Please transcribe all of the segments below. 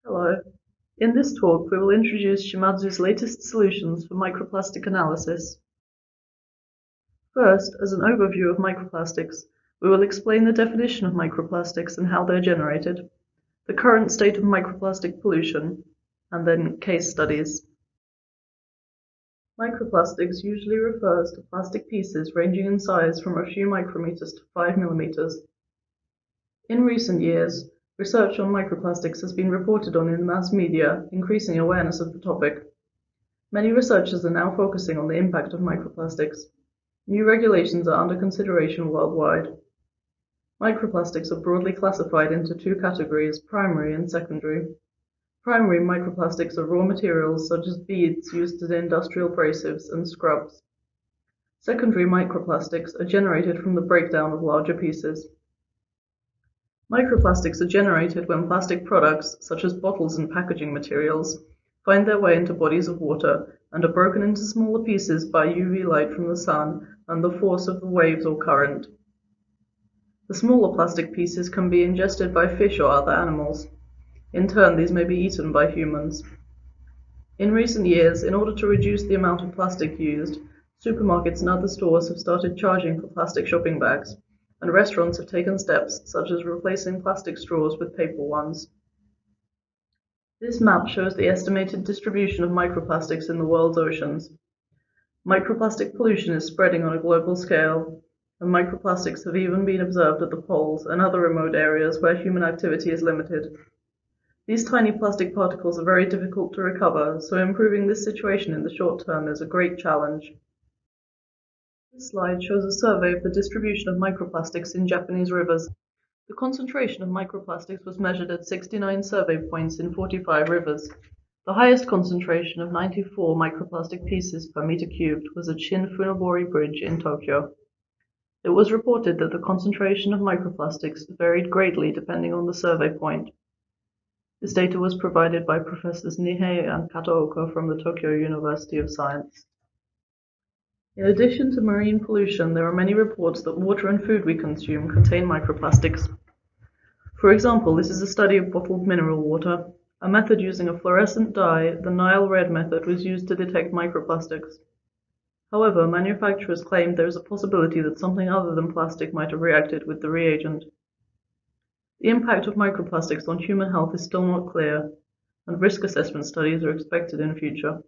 Hello. In this talk, we will introduce Shimadzu's latest solutions for microplastic analysis. First, as an overview of microplastics, we will explain the definition of microplastics and how they're generated, the current state of microplastic pollution, and then case studies. Microplastics usually refers to plastic pieces ranging in size from a few micrometers to 5 millimeters. In recent years, research on microplastics has been reported on in the mass media, increasing awareness of the topic. Many researchers are now focusing on the impact of microplastics. New regulations are under consideration worldwide. Microplastics are broadly classified into two categories, primary and secondary. Primary microplastics are raw materials such as beads used as industrial abrasives and scrubs. Secondary microplastics are generated from the breakdown of larger pieces. Microplastics are generated when plastic products, such as bottles and packaging materials, find their way into bodies of water and are broken into smaller pieces by UV light from the sun and the force of the waves or current. The smaller plastic pieces can be ingested by fish or other animals. In turn, these may be eaten by humans. In recent years, in order to reduce the amount of plastic used, supermarkets and other stores have started charging for plastic shopping bags, and restaurants have taken steps such as replacing plastic straws with paper ones. This map shows the estimated distribution of microplastics in the world's oceans. Microplastic pollution is spreading on a global scale, and microplastics have even been observed at the poles and other remote areas where human activity is limited. These tiny plastic particles are very difficult to recover, so improving this situation in the short term is a great challenge. This slide shows a survey of the distribution of microplastics in Japanese rivers. The concentration of microplastics was measured at 69 survey points in 45 rivers. The highest concentration of 94 microplastic pieces per meter cubed was at Shin-Funabori Bridge in Tokyo. It was reported that the concentration of microplastics varied greatly depending on the survey point. This data was provided by Professors Nihei and Kataoka from the Tokyo University of Science. In addition to marine pollution, there are many reports that water and food we consume contain microplastics. For example, this is a study of bottled mineral water. A method using a fluorescent dye, the Nile red method, was used to detect microplastics. However, manufacturers claimed there is a possibility that something other than plastic might have reacted with the reagent. The impact of microplastics on human health is still not clear, and risk assessment studies are expected in future.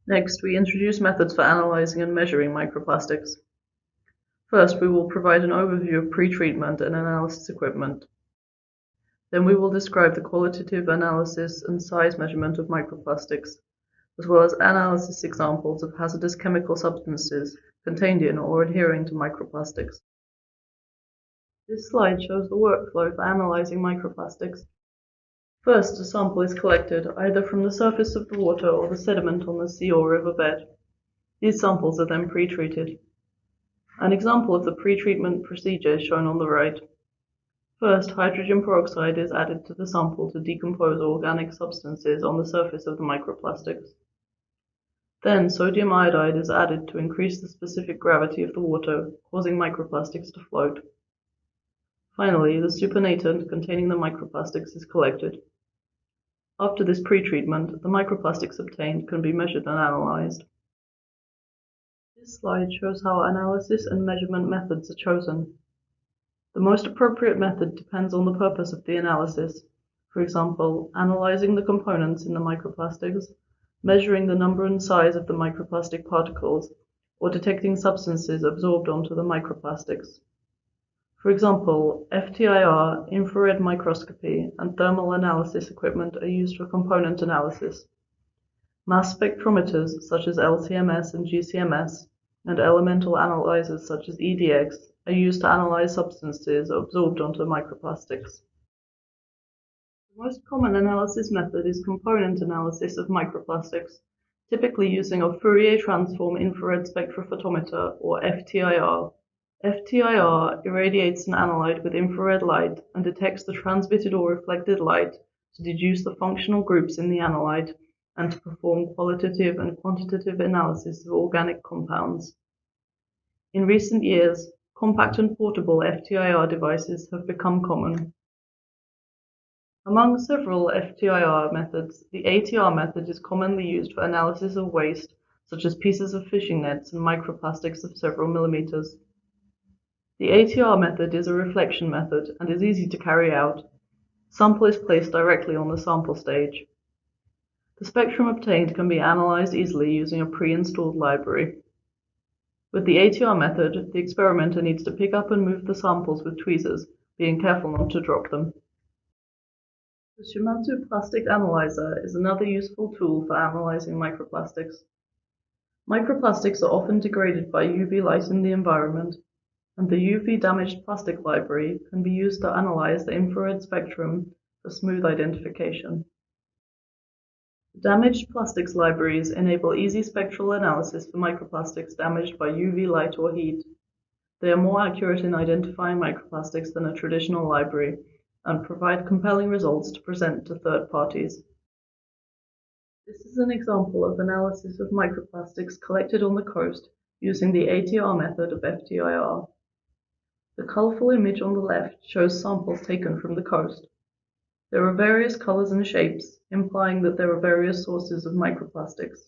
Next, we introduce methods for analyzing and measuring microplastics. First, we will provide an overview of pre-treatment and analysis equipment. Then we will describe the qualitative analysis and size measurement of microplastics, as well as analysis examples of hazardous chemical substances contained in or adhering to microplastics. This slide shows the workflow for analyzing microplastics. First, a sample is collected either from the surface of the water or the sediment on the sea or riverbed. These samples are then pre-treated. An example of the pre-treatment procedure is shown on the right. First, hydrogen peroxide is added to the sample to decompose organic substances on the surface of the microplastics. Then, sodium iodide is added to increase the specific gravity of the water, causing microplastics to float. Finally, the supernatant containing the microplastics is collected. After this pre-treatment, the microplastics obtained can be measured and analyzed. This slide shows how analysis and measurement methods are chosen. The most appropriate method depends on the purpose of the analysis. For example, analyzing the components in the microplastics, measuring the number and size of the microplastic particles, or detecting substances absorbed onto the microplastics. For example, FTIR, infrared microscopy, and thermal analysis equipment are used for component analysis. Mass spectrometers such as LCMS and GCMS, and elemental analyzers such as EDX are used to analyze substances absorbed onto microplastics. The most common analysis method is component analysis of microplastics, typically using a Fourier transform infrared spectrophotometer, or FTIR. FTIR irradiates an analyte with infrared light and detects the transmitted or reflected light to deduce the functional groups in the analyte and to perform qualitative and quantitative analysis of organic compounds. In recent years, compact and portable FTIR devices have become common. Among several FTIR methods, the ATR method is commonly used for analysis of waste, such as pieces of fishing nets and microplastics of several millimeters. The ATR method is a reflection method and is easy to carry out. Sample is placed directly on the sample stage. The spectrum obtained can be analyzed easily using a pre-installed library. With the ATR method, the experimenter needs to pick up and move the samples with tweezers, being careful not to drop them. The Shimadzu plastic analyzer is another useful tool for analyzing microplastics. Microplastics are often degraded by UV light in the environment, and the UV-damaged plastic library can be used to analyze the infrared spectrum for smooth identification. Damaged plastics libraries enable easy spectral analysis for microplastics damaged by UV light or heat. They are more accurate in identifying microplastics than a traditional library and provide compelling results to present to third parties. This is an example of analysis of microplastics collected on the coast using the ATR method of FTIR. The colorful image on the left shows samples taken from the coast. There are various colors and shapes, implying that there are various sources of microplastics.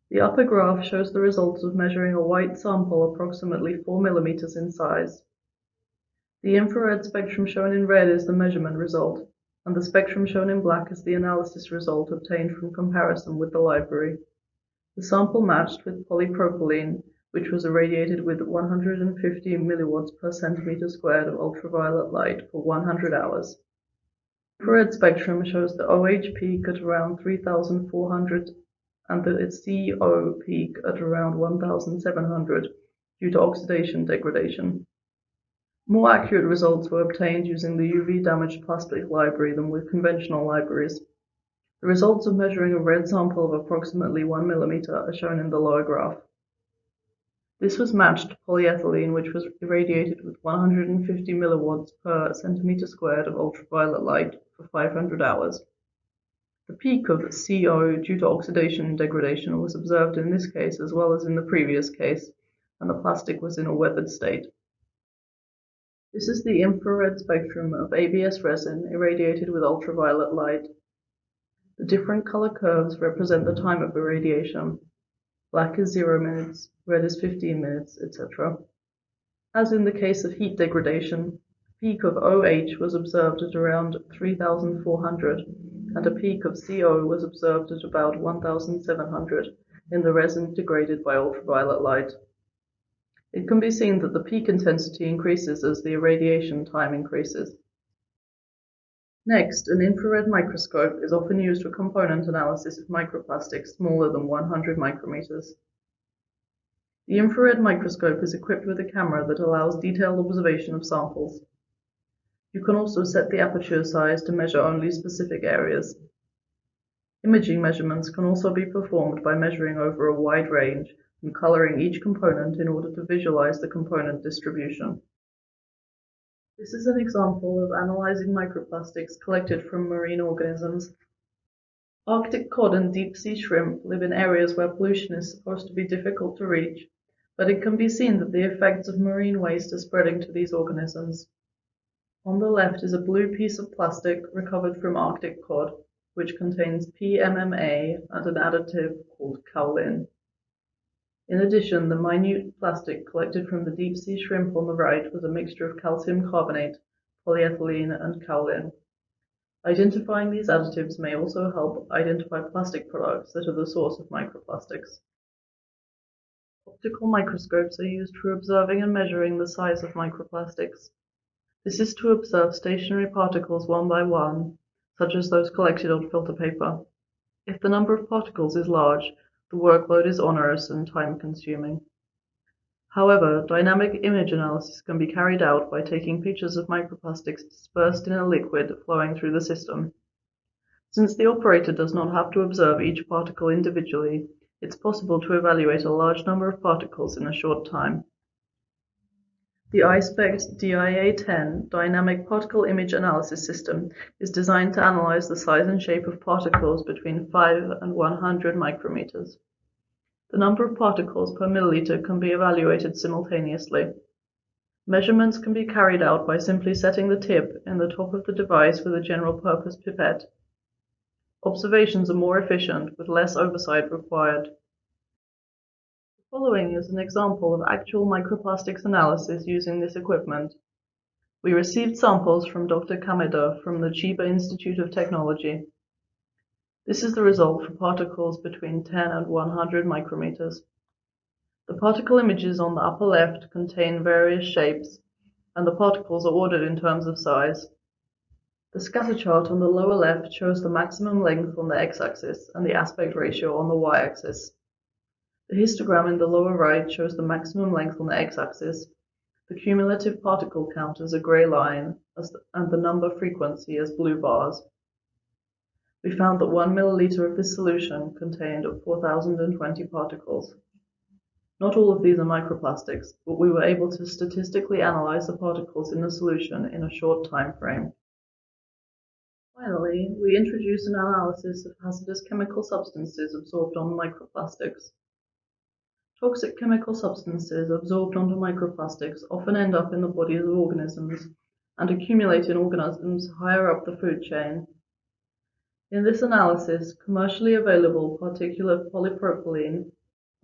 The upper graph shows the results of measuring a white sample approximately 4 millimeters in size. The infrared spectrum shown in red is the measurement result, and the spectrum shown in black is the analysis result obtained from comparison with the library. The sample matched with polypropylene, which was irradiated with 150 milliwatts per centimeter squared of ultraviolet light for 100 hours. The infrared spectrum shows the OH peak at around 3,400 and the CO peak at around 1,700 due to oxidation degradation. More accurate results were obtained using the UV-damaged plastic library than with conventional libraries. The results of measuring a red sample of approximately 1 millimeter are shown in the lower graph. This was matched to polyethylene, which was irradiated with 150 milliwatts per centimeter squared of ultraviolet light for 500 hours. The peak of CO due to oxidation degradation was observed in this case as well as in the previous case, and the plastic was in a weathered state. This is the infrared spectrum of ABS resin irradiated with ultraviolet light. The different color curves represent the time of irradiation. Black is 0 minutes, red is 15 minutes, etc. As in the case of heat degradation, a peak of OH was observed at around 3,400, and a peak of CO was observed at about 1,700 in the resin degraded by ultraviolet light. It can be seen that the peak intensity increases as the irradiation time increases. Next, an infrared microscope is often used for component analysis of microplastics smaller than 100 micrometers. The infrared microscope is equipped with a camera that allows detailed observation of samples. You can also set the aperture size to measure only specific areas. Imaging measurements can also be performed by measuring over a wide range and coloring each component in order to visualize the component distribution. This is an example of analyzing microplastics collected from marine organisms. Arctic cod and deep-sea shrimp live in areas where pollution is supposed to be difficult to reach, but it can be seen that the effects of marine waste are spreading to these organisms. On the left is a blue piece of plastic recovered from Arctic cod, which contains PMMA and an additive called kaolin. In addition, the minute plastic collected from the deep-sea shrimp on the right was a mixture of calcium carbonate, polyethylene, and kaolin. Identifying these additives may also help identify plastic products that are the source of microplastics. Optical microscopes are used for observing and measuring the size of microplastics. This is to observe stationary particles one by one, such as those collected on filter paper. If the number of particles is large, the workload is onerous and time-consuming. However, dynamic image analysis can be carried out by taking pictures of microplastics dispersed in a liquid flowing through the system. Since the operator does not have to observe each particle individually, it's possible to evaluate a large number of particles in a short time. The iSpect DIA-10 Dynamic Particle Image Analysis System is designed to analyze the size and shape of particles between 5 and 100 micrometers. The number of particles per milliliter can be evaluated simultaneously. Measurements can be carried out by simply setting the tip in the top of the device with a general-purpose pipette. Observations are more efficient, with less oversight required. The following is an example of actual microplastics analysis using this equipment. We received samples from Dr. Kameda from the Chiba Institute of Technology. This is the result for particles between 10 and 100 micrometers. The particle images on the upper left contain various shapes, and the particles are ordered in terms of size. The scatter chart on the lower left shows the maximum length on the x-axis and the aspect ratio on the y-axis. The histogram in the lower right shows the maximum length on the x-axis, the cumulative particle count as a gray line, and the number frequency as blue bars. We found that 1 milliliter of this solution contained 4,020 particles. Not all of these are microplastics, but we were able to statistically analyze the particles in the solution in a short time frame. Finally, we introduce an analysis of hazardous chemical substances absorbed on microplastics. Toxic chemical substances absorbed onto microplastics often end up in the bodies of organisms and accumulate in organisms higher up the food chain. In this analysis, commercially available particulate polypropylene,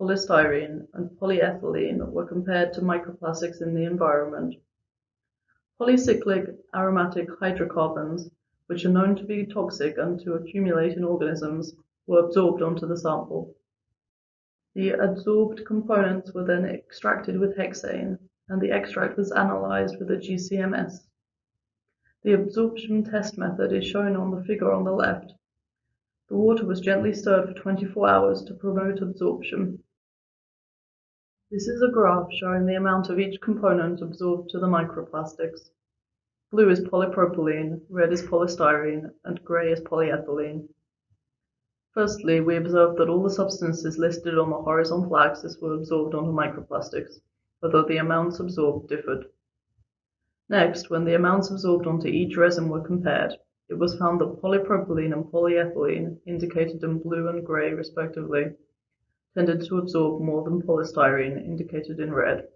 polystyrene, and polyethylene were compared to microplastics in the environment. Polycyclic aromatic hydrocarbons, which are known to be toxic and to accumulate in organisms, were absorbed onto the sample. The adsorbed components were then extracted with hexane, and the extract was analyzed with a GCMS. The absorption test method is shown on the figure on the left. The water was gently stirred for 24 hours to promote absorption. This is a graph showing the amount of each component absorbed to the microplastics. Blue is polypropylene, red is polystyrene, and grey is polyethylene. Firstly, we observed that all the substances listed on the horizontal axis were absorbed onto microplastics, although the amounts absorbed differed. Next, when the amounts absorbed onto each resin were compared, it was found that polypropylene and polyethylene, indicated in blue and grey respectively, tended to absorb more than polystyrene, indicated in red.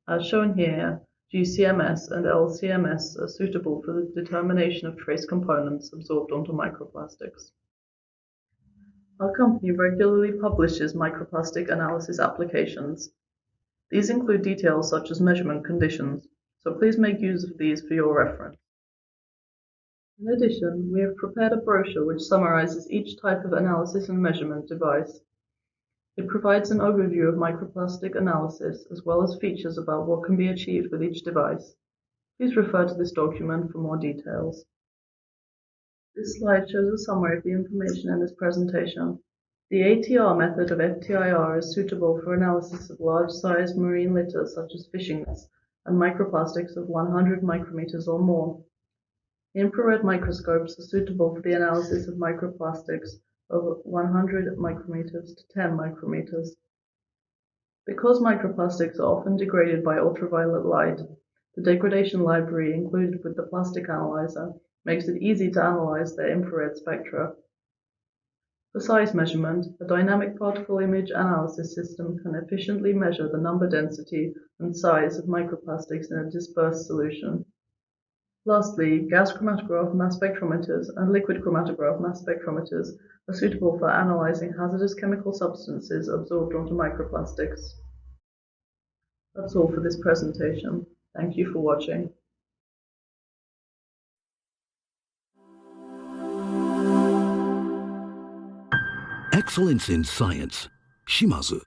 As shown here, GCMS and LCMS are suitable for the determination of trace components absorbed onto microplastics. Our company regularly publishes microplastic analysis applications. These include details such as measurement conditions, so please make use of these for your reference. In addition, we have prepared a brochure which summarizes each type of analysis and measurement device. It provides an overview of microplastic analysis as well as features about what can be achieved with each device. Please refer to this document for more details. This slide shows a summary of the information in this presentation. The ATR method of FTIR is suitable for analysis of large-sized marine litter such as fishing nets and microplastics of 100 micrometers or more. Infrared microscopes are suitable for the analysis of microplastics of 100 micrometers to 10 micrometers. Because microplastics are often degraded by ultraviolet light, the degradation library included with the plastic analyzer makes it easy to analyze their infrared spectra. For size measurement, a dynamic particle image analysis system can efficiently measure the number density and size of microplastics in a dispersed solution. Lastly, gas chromatograph mass spectrometers and liquid chromatograph mass spectrometers are suitable for analyzing hazardous chemical substances absorbed onto microplastics. That's all for this presentation. Thank you for watching. Excellence in science. Shimadzu.